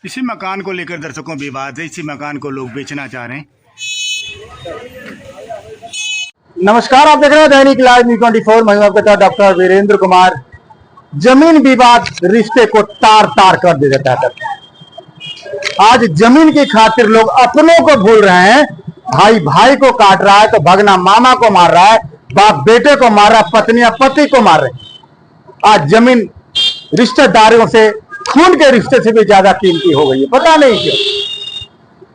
इसी मकान को लेकर दर्शकों विवाद है। इसी मकान को लोग बेचना चाह रहे हैं। नमस्कार, आप देख रहे हैं दैनिक लाइव न्यूज़ 24। मैं आपके साथ डॉक्टर वीरेंद्र कुमार। जमीन विवाद रिश्ते को तार तार कर दे देता है। आज जमीन की खातिर लोग अपनों को भूल रहे हैं। भाई भाई को काट रहा है तो भगना मामा को मार रहा है, बाप बेटे को मार रहा है, पत्नियां पति को मार रही है। आज जमीन रिश्तेदारों से, खून के रिश्ते से भी ज्यादा कीमती हो गई है, पता नहीं क्यों।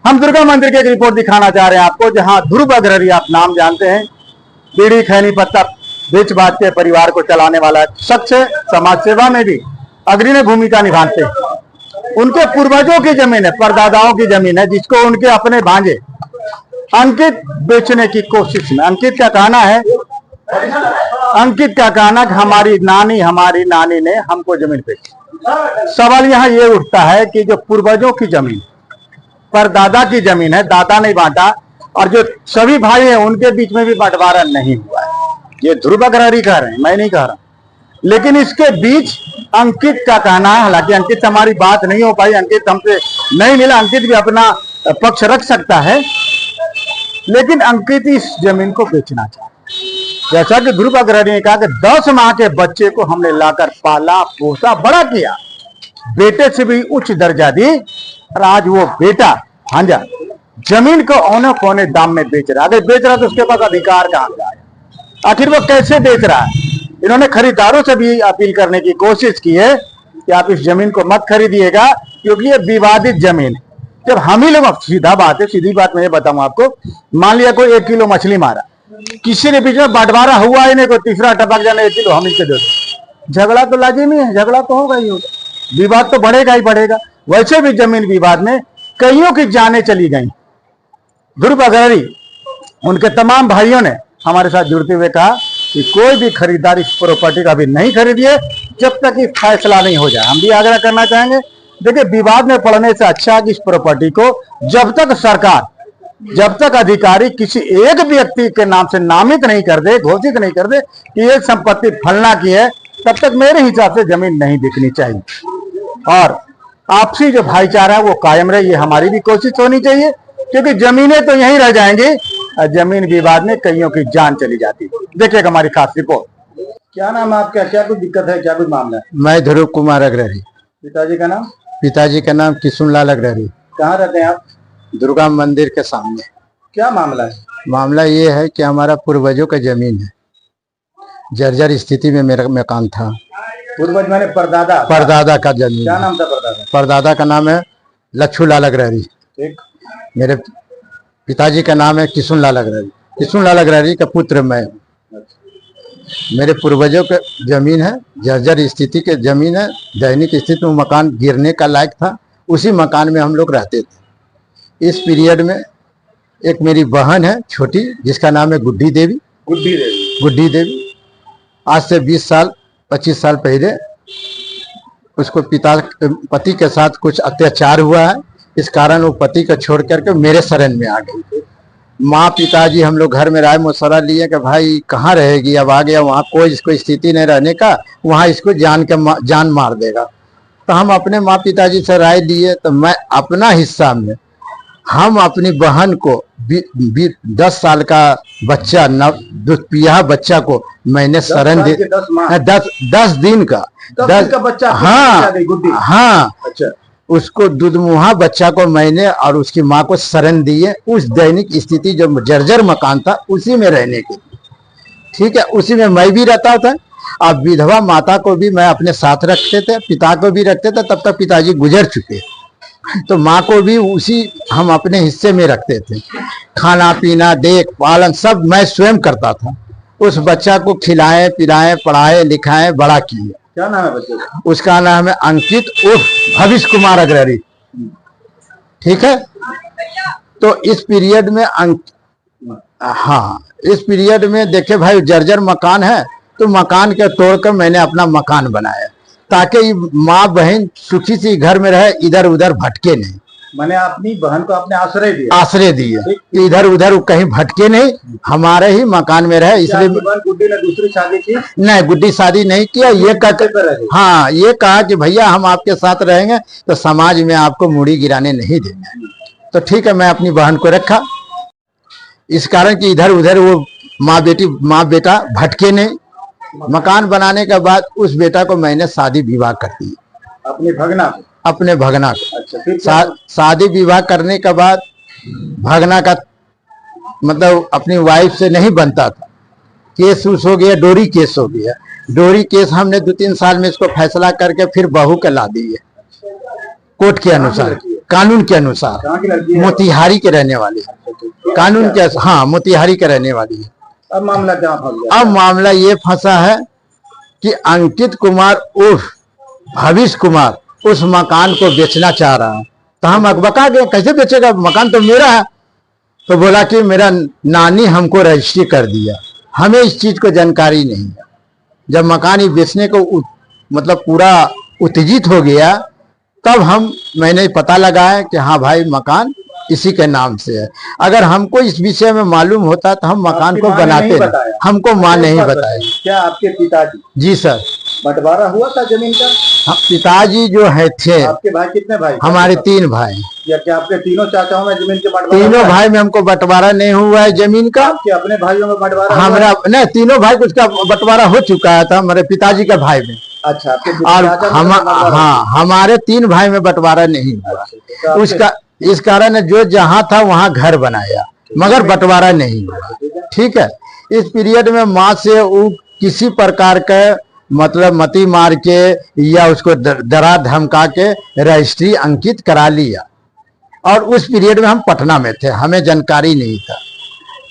हम दुर्गा मंदिर की एक रिपोर्ट दिखाना चाह रहे हैं आपको, जहां ध्रुव अग्रहरी, आप नाम जानते हैं, बीड़ी खैनी पत्ता बेच बाच के परिवार को चलाने वाला शख्स है। समाज सेवा में भी अग्रणी भूमिका निभाते हैं। उनके पूर्वजों की जमीन है, परदादाओं की जमीन है, जिसको उनके अपने भांजे अंकित बेचने की कोशिश में। अंकित का कहना कि हमारी नानी ने हमको जमीन बेची। सवाल यहाँ ये उठता है कि जो पूर्वजों की जमीन, परदादा की जमीन है, दादा नहीं बांटा, और जो सभी भाई हैं उनके बीच में भी बंटवारा नहीं हुआ है। ये ध्रुव अग्रहरी कह रहे हैं, मैं नहीं कह रहा। लेकिन इसके बीच अंकित का कहना है, हालांकि अंकित से हमारी बात नहीं हो पाई, अंकित हमसे नहीं मिला, अंकित भी अपना पक्ष रख सकता है, लेकिन अंकित इस जमीन को बेचना चाहता है। जैसा कि ध्रुव अग्रहरी ने कहा कि 10 माह के बच्चे को हमने लाकर पाला पोसा बड़ा किया, बेटे से भी उच्च दर्जा दी, और आज वो बेटा भांजा जमीन को औने पौने दाम में बेच रहा है। अगर बेच रहा है तो उसके पास अधिकार कहां से आया? आखिर वो कैसे बेच रहा है? इन्होंने खरीदारों से भी अपील करने की कोशिश की है कि आप इस जमीन को मत खरीदिएगा, क्योंकि ये विवादित जमीन है। जब हम ही लोग, सीधी बात मैं ये बताऊं आपको, मान लिया कोई 1 किलो मछली मारा, किसी ने बीच में बंटवारा हुआ ही नहीं, कोई तीसरा टपक जाने 1 किलो हम इसके दे दो, झगड़ा तो लाजिमी है, झगड़ा तो होगा ही होगा, विवाद तो बढ़ेगा ही बढ़ेगा। वैसे भी जमीन विवाद में कईयों की जानें चली गई। ध्रुव अग्रहरी, उनके तमाम भाइयों ने हमारे साथ जुड़ते हुए कहा कि कोई भी खरीदार इस प्रॉपर्टी का भी नहीं खरीदिए जब तक कि फैसला नहीं हो जाए। हम भी आग्रह करना चाहेंगे, देखिए, विवाद में पड़ने से अच्छा कि इस प्रॉपर्टी को जब तक सरकार, जब तक अधिकारी किसी एक व्यक्ति के नाम से नामित नहीं कर दे, घोषित नहीं कर दे कि ये संपत्ति फलना की है, तब तक मेरे हिसाब से जमीन नहीं बिकनी चाहिए। और आपसी जो भाईचारा है वो कायम रहे, ये हमारी भी कोशिश होनी चाहिए, क्योंकि जमीनें तो यहीं रह जाएंगी, जमीन विवाद में कईयों की जान चली जाती है। देखिएगा हमारी खास रिपोर्ट। क्या नाम है आपका? क्या कुछ दिक्कत है? क्या कुछ मामला है? मैं ध्रुव कुमार अग्रहरी। पिताजी का नाम? पिताजी का नाम किशुनलाल अग्रहरी। कहाँ रहते हैं आप? दुर्गा मंदिर के सामने। क्या मामला है? मामला ये है कि हमारा पूर्वजों का जमीन है, जर्जर स्थिति में मेरा मकान था। पूर्वज माने परदादा? परदादा का जमीन। क्या नाम था परदादा? परदादा का नाम है लच्छूलाल अग्रहरी। ठीक। मेरे पिताजी का नाम है किशुनलाल अग्रहरी। किशुनलाल अग्रहरी का पुत्र मैं हूँ। मेरे पूर्वजों का जमीन है, जर्जर स्थिति के जमीन है, दैनिक स्थिति में मकान गिरने का लायक था, उसी मकान में हम लोग रहते थे। इस पीरियड में एक मेरी बहन है छोटी, जिसका नाम है गुड्डी देवी। गुड्डी देवी आज से 25 साल पहले उसको पति के साथ कुछ अत्याचार हुआ है। इस कारण वो पति को छोड़ करके मेरे शरण में आ गई। माँ पिताजी हम लोग घर में राय मशवरा लिए कि भाई कहाँ रहेगी, अब आ गया वहाँ, कोई इसको स्थिति नहीं रहने का, वहाँ इसको जान मार देगा। तो हम अपने माँ पिताजी से राय लिए, तो मैं अपना हिस्सा में हम अपनी बहन को 10 साल का बच्चा, दुधपिया बच्चा को मैंने शरण दे, 10 दिन का बच्चा। हाँ, अच्छा, उसको दूधमुहा बच्चा को मैंने और उसकी माँ को शरण दिए। उस दैनिक स्थिति जो जर्जर मकान था उसी में रहने के लिए, ठीक है, उसी में मैं भी रहता था। अब विधवा माता को भी मैं अपने साथ रखते थे, पिता को भी रखते थे, तब तक पिताजी गुजर चुके, तो माँ को भी उसी हम अपने हिस्से में रखते थे। खाना पीना देख पालन सब मैं स्वयं करता था। उस बच्चा को खिलाए पिलाए, पढ़ाए लिखाए, बड़ा किए। क्या नाम है बच्चे का? उसका नाम है अंकित उर्फ भविष्य कुमार अग्रहरी। ठीक है, तो इस पीरियड में इस पीरियड में देखे भाई, जर्जर मकान है, तो मकान के तोड़कर मैंने अपना मकान बनाया, ताकि माँ बहन सुखी सी घर में रहे, इधर उधर भटके नहीं। मैंने अपनी बहन को आपने आश्रय दिया। आश्रय दिए, इधर उधर कहीं भटके नहीं, हमारे ही मकान में रहे। इसलिए गुड्डी ने दूसरी शादी की? नहीं, गुड्डी शादी नहीं किया। ये हाँ, ये कहा कि भैया हम आपके साथ रहेंगे तो समाज में आपको मुड़ी गिराने नहीं देंगे। तो ठीक है, मैं अपनी बहन को रखा, इस कारण कि इधर उधर वो माँ बेटा भटके नहीं। मकान बनाने के बाद उस बेटा को मैंने शादी विवाह कर दी, अपने भगना को। अच्छा, शादी विवाह करने के बाद भगना का मतलब अपनी वाइफ से नहीं बनता था, केस उस हो गया, डोरी केस हो गया। डोरी केस हमने 2-3 साल में इसको फैसला करके फिर बहू के ला दी है कोर्ट के अनुसार, कानून के अनुसार। मोतिहारी के रहने वाले, कानून के, हाँ, मोतिहारी के रहने वाली है। अब मामला कहाँ फंस गया? अब मामला ये फंसा है कि अंकित कुमार उर्फ भविष्य कुमार उस मकान को बेचना चाह रहा है। तो हम अकबका गए, कैसे बेचेगा, मकान तो मेरा है। तो बोला कि मेरा नानी हमको रजिस्ट्री कर दिया, हमें इस चीज को जानकारी नहीं है। जब मकान ही बेचने को मतलब पूरा उत्तेजित हो गया, तब मैंने पता लगाया कि हाँ भाई, मकान इसी के नाम से है। अगर हमको इस विषय में मालूम होता तो हम मकान को बनाते नहीं। हमको माँ नहीं बताया। क्या आपके पिताजी? जी सर। बंटवारा हुआ था जमीन का? हाँ, पिताजी जो है थे। आपके भाई कितने भाई? हमारे 3 भाई। या क्या आपके तीनों चाचाओं में जमीन के बंटवारा? तीनों भाई में हमको बंटवारा नहीं हुआ है जमीन का। आपके अपने भाइयों में बंटवारा? हमारा नहीं, तीनों भाई कुछ का बंटवारा हो चुका था हमारे पिताजी के भाई में। अच्छा, और हाँ, हमारे 3 भाई में बंटवारा नहीं हुआ। उसका इस कारण जो जहां था वहां घर बनाया, मगर बंटवारा नहीं हुआ। ठीक है, इस पीरियड में माँ से वो किसी प्रकार का मतलब मती मार के या उसको डरा धमका के रजिस्ट्री अंकित करा लिया। और उस पीरियड में हम पटना में थे, हमें जानकारी नहीं था।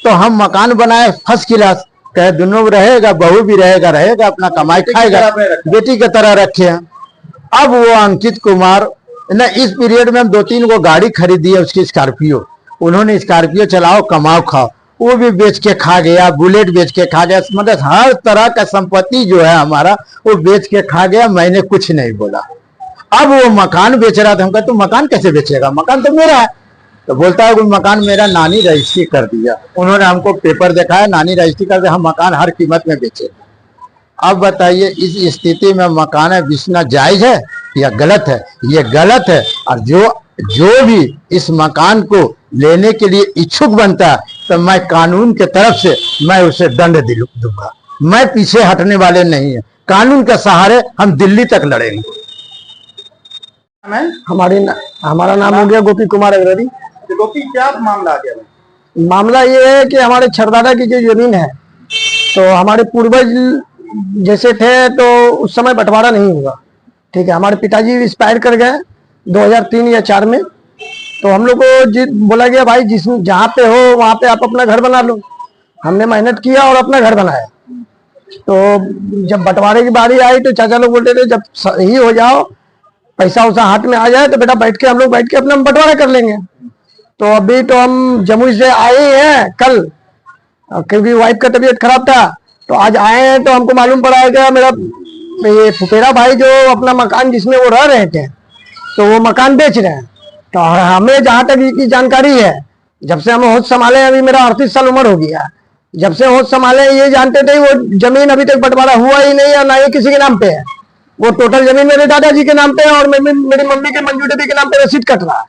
तो हम मकान बनाए फर्स्ट क्लास, कहे दोनों रहेगा, बहू भी रहेगा, अपना कमाई खाएगा, बेटी की तरह रखे हैं। अब वो अंकित कुमार ना, इस पीरियड में हम 2-3 को गाड़ी खरीदी है उसकी, स्कॉर्पियो। उन्होंने स्कॉर्पियो चलाओ कमाओ खाओ, वो भी बेच के खा गया, बुलेट बेच के खा गया, मतलब हर तरह का संपत्ति जो है हमारा वो बेच के खा गया। मैंने कुछ नहीं बोला। अब वो मकान बेच रहा था, हम कहते तो मकान कैसे बेचेगा, मकान तो मेरा है। तो बोलता है मकान मेरा नानी रजिस्ट्री कर दिया। उन्होंने हमको पेपर दिखाया, नानी रजिस्ट्री कर दिया, हम मकान हर कीमत में बेचे। अब बताइए, इस स्थिति में मकान बेचना जायज है या गलत है? ये गलत है। और जो भी इस मकान को लेने के लिए इच्छुक बनता है, तो मैं कानून के तरफ से मैं उसे दंड दूंगा। मैं पीछे हटने वाले नहीं है, कानून के सहारे हम दिल्ली तक लड़ेंगे। हमारा नाम हो गया गोपी कुमार अग्रवाल। गोपी, क्या मामला आ गया? मामला ये है कि हमारे छरदादा की जो जमीन है, तो हमारे पूर्वज जैसे थे तो उस समय बंटवारा नहीं हुआ। ठीक है, हमारे पिताजी एक्सपायर कर गए 2003 या 4 में। तो हम लोग को बोला गया भाई जहाँ पे हो वहाँ पे आप अपना घर बना लो। हमने मेहनत किया और अपना घर बनाया। तो जब बंटवारे की बारी आई तो चाचा लोग बोलते थे जब सही हो जाओ, पैसा उसा हाथ में आ जाए तो बेटा हम लोग बैठ के अपना बंटवारा कर लेंगे। तो अभी तो हम जमुई से आए हैं कल, क्योंकि वाइफ का तबीयत खराब था। तो आज आए हैं तो हमको मालूम पड़ा है कि मेरा ये फुफेरा भाई जो अपना मकान जिसमें वो रह रहे थे, तो वो मकान बेच रहे हैं। तो हमें जहाँ तक की जानकारी है, जब से हम होश संभाले, अभी मेरा 38 साल उम्र हो गया, जब से होश संभाले ये जानते थे वो जमीन अभी तक बंटवारा हुआ ही नहीं है, ना ही किसी के नाम पे है। वो टोटल जमीन मेरे दादाजी के नाम पे है और मेरी मम्मी के मंजू देवी के नाम पे रसीद कट रहा है।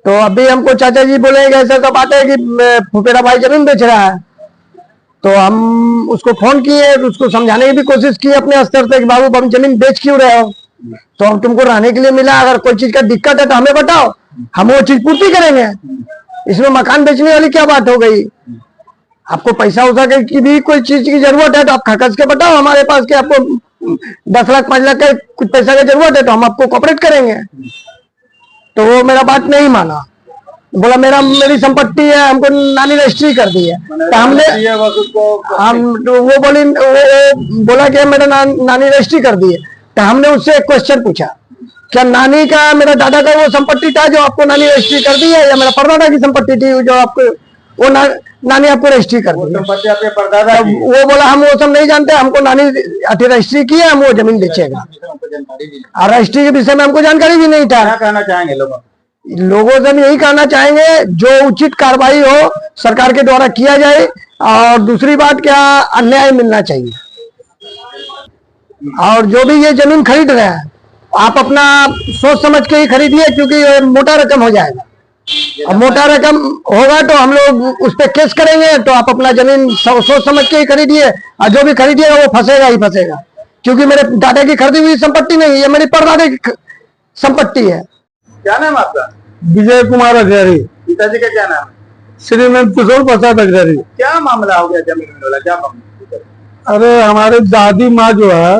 तो अभी हमको चाचा जी बोलेंगे ऐसा सब बात है कि फुफेरा भाई जमीन बेच रहा है। तो हम उसको फोन किए, उसको समझाने की भी कोशिश की अपने स्तर से कि बाबू हम जमीन बेच क्यों रहे हो, तो हम तुमको रहने के लिए मिला, अगर कोई चीज का दिक्कत है तो हमें बताओ, हम वो चीज पूर्ति करेंगे। इसमें मकान बेचने वाली क्या बात हो गई? आपको पैसा उसा की भी कोई चीज की जरूरत है तो आप खर्च के बताओ हमारे पास कि आपको 10 लाख 5 लाख का कुछ पैसा की जरूरत है तो हम आपको कोऑपरेट करेंगे। तो वो मेरा बात नहीं माना, बोला मेरी संपत्ति है, हमको नानी रजिस्ट्री कर दी है। तो वो बोला कि मेरा नानी रजिस्ट्री कर दी है। तो हमने उससे एक क्वेश्चन पूछा, क्या नानी का, मेरा दादा का वो संपत्ति था जो आपको नानी रजिस्ट्री कर दी है, या मेरा परदादा की संपत्ति थी जो आपको वो नानी आपको रजिस्ट्री कर दी? संपत्ति आपके परदादा की। वो बोला हम वो सब नहीं जानते, हमको नानी रजिस्ट्री की है, हम वो जमीन बेचेगा। और रजिस्ट्री के विषय में हमको जानकारी भी नहीं था। क्या कहना चाहेंगे लोगों? लोगों से हम यही कहना चाहेंगे जो उचित कार्रवाई हो सरकार के द्वारा किया जाए, और दूसरी बात क्या, अन्याय मिलना चाहिए। और जो भी ये जमीन खरीद रहे हैं आप अपना सोच समझ के ही खरीदिए, क्योंकि ये मोटा रकम हो जाएगा, और मोटा रकम होगा तो हम लोग उस पर केस करेंगे। तो आप अपना जमीन सोच समझ के ही खरीदिए, और जो भी खरीदिएगा वो फंसेगा ही फंसेगा, क्योंकि मेरे दादा की खरीदी हुई संपत्ति नहीं, ये मेरी परदादा की संपत्ति है। क्या नाम है आपका? विजय कुमार अग्रहरी। पिताजी का क्या नाम है? श्रीमंत किशोर प्रसाद अग्रहरी। क्या मामला हो गया जमीन मिलने वाला, क्या मामला? अरे हमारे दादी माँ जो है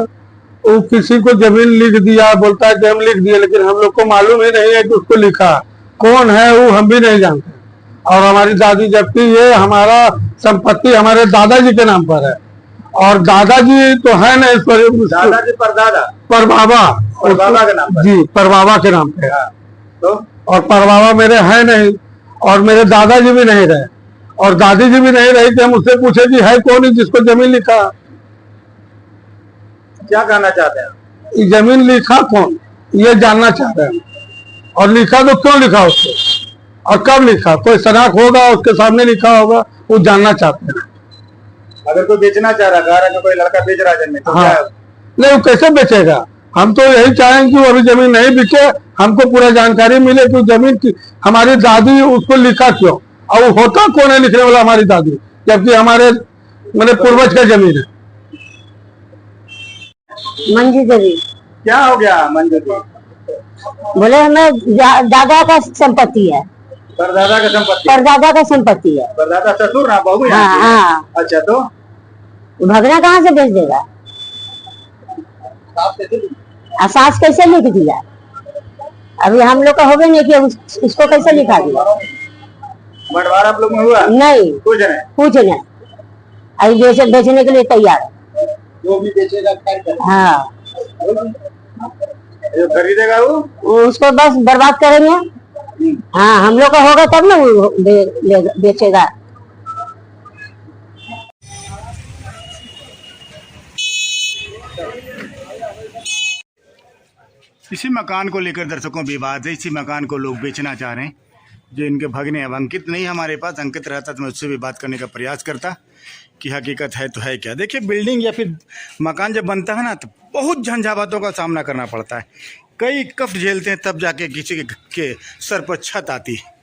वो किसी को जमीन लिख दिया, बोलता है कि हम लिख दिए, लेकिन हम लोग को मालूम ही नहीं है कि उसको लिखा कौन है, वो हम भी नहीं जानते। और हमारी दादी, जबकि ये हमारा संपत्ति हमारे दादाजी के नाम पर है, और दादाजी तो है नहीं, दादाजी परदादा परबाबा के नाम पर? जी, परबाबा के नाम पे। तो और परबाबा मेरे है नहीं, और मेरे दादाजी भी नहीं रहे, और दादी जी भी नहीं रही कि हम उससे पूछे कि है कौन जिसको जमीन लिखा। क्या कहना चाहते हैं? ये जमीन लिखा कौन, ये जानना चाह रहे हैं, और लिखा तो क्यों लिखा उसको, और कब लिखा, कोई सनाख होगा उसके सामने लिखा होगा, वो जानना चाहते हैं। अगर कोई बेचना चाह रहा है, कोई लड़का बेच रहा है जमीन, तो हाँ, क्या? नहीं वो कैसे बेचेगा? हम तो यही चाहेंगे कि वो अभी जमीन नहीं बिके, हमको पूरा जानकारी मिले कि जमीन की हमारी दादी उसको लिखा क्यों, और वो होता कौन है लिखने वाला हमारी दादी, जबकि हमारे मेरे पूर्वज का जमीन है। मंजू देवी। क्या हो गया मंजू जी? बोले हमें दादा का संपत्ति है, परदादा का संपत्ति? परदादा का संपत्ति है। परदादा ससुर ना बहू? हाँ हाँ। अच्छा, तो भगना कहाँ से भेज देगा, सास कैसे लिख दिया? अभी हम लोग का हो गया नहीं कि उसको कैसे लिखा दिया? बंटवारा आप लोग में हुआ? नहीं, कुछ नहीं। अभी बेचने के लिए तैयार है। जो भी बेचेगा हाँ, जो खरीदेगा वो उसको बस बर्बाद करेंगे। हाँ, हम लोग का होगा तब ना वो बेचेगा। इसी मकान को लेकर दर्शकों विवाद है। इसी मकान को लोग बेचना चाह रहे हैं, जो इनके भगने। अब अंकित नहीं हमारे पास, अंकित रहता तो मैं उससे भी बात करने का प्रयास करता कि हकीकत है तो है क्या। देखिए, बिल्डिंग या फिर मकान जब बनता है ना, तो बहुत झंझावातों का सामना करना पड़ता है, कई कष्ट झेलते हैं, तब जाके किसी के सर पर छत आती है।